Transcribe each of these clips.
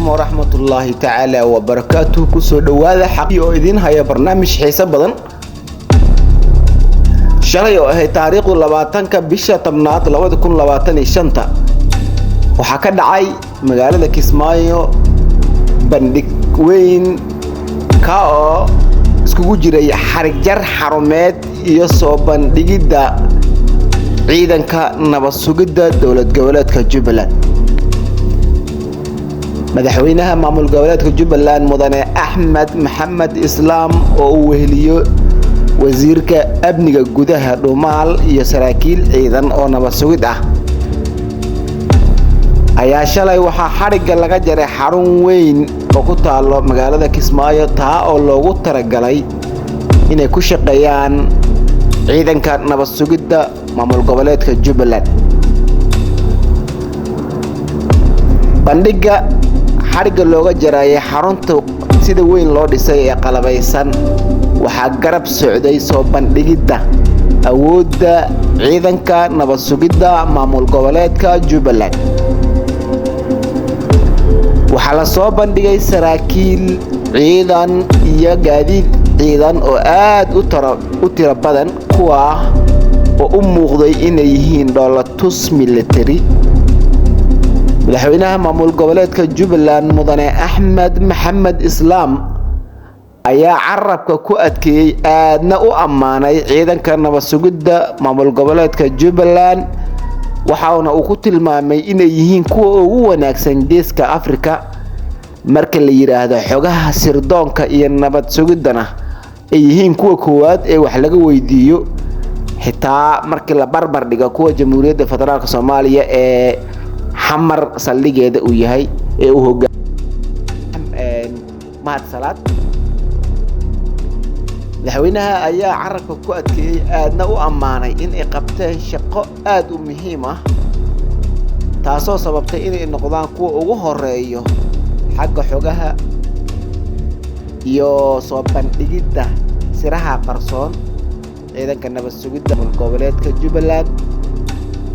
عليكم ورحمة الله تعالى وبركاته. كسو دواذا حقيقو إذين هيا برنامج حيسا بدن شغي وهي تاريخ لباتنك بشا تمنات لواد كون لباتني شنطة وحكا دعاي مقالة كيسمايو بندق وين كاو اسكو جيري حرق جر حرمات يسو بندقي دا عيدان كا نبسوغدا دولة قولات كجبلان مدحوينها معمول قولات كجبلان مدني أحمد محمد إسلام ووهليو وزيرك أبنك قدها رومال يسراكيل عيدان أو نبسوغد ayaa shalay waxa xariga laga jaray xarun weyn oo ku taalo magaalada Kismaayo taa oo loogu talagalay inay ku shaqeeyaan ciidanka nabad sugidda maamul goboleedka Jubbaland. bandhiga xariga looga jaray xarunta sida weyn loo dhisay ee qalabaysan waxa garab socday soo bandhigida awoodda ciidanka nabad sugidda maamul goboleedka Jubbaland. waxaa la soo bandhigay saraakiil ciidan iyo gaadiid ciidan oo aad u tiro badan kuwa oo u muuqday inay yihiin dowlatus military. madaxweynaha maamul goboleedka Jubbaland mudane Axmed Maxamed Islaam ayaa carabka ku adkeeyay aadna u ammaanay ciidanka nabad sugidda maamul goboleedka Jubbaland waxaana uu ku tilmaamay inay yihiin kuwa ugu wanaagsan geeska Afrika marka la yiraahdo xogaha sirdoonka iyo nabad sugidana ay yihiin kuwa koowaad ee wax laga weydiiyo xitaa markii la barbar dhigo kuwa Jamhuuriyadda Federaalka Soomaaliya ee xamar saldhigeeda uu yahay ee uu hogaamiyo mahad salaad. madaxweynaha ayaa carabka ku adkeeyay aadna u ammaanay in ay qabteen shaqo aad u muhiim ah taasoo sababtay inay noqdaan kuwa ugu horeeyo xagga xogaha iyo soo bandhigida siraha qarsoon ciidanka nabad sugidda maamul goboleedka Jubbaland.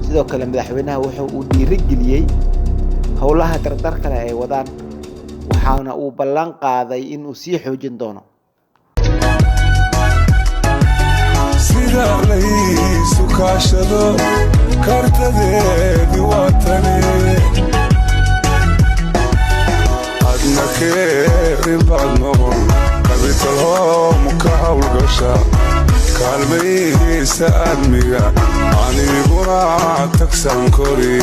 sidoo kale madaxweynaha wuxuu u dhiirigeliyay howlaha dardarka leh ay wadaan waxaana uu ballan qaaday in uu sii xoojin doono. sida laysu kaashado kartadeedii watane adna keerin baad noqon qabitalhoomu ka hawlgasha kaalmaysa aadmiga aniguna tagsan kori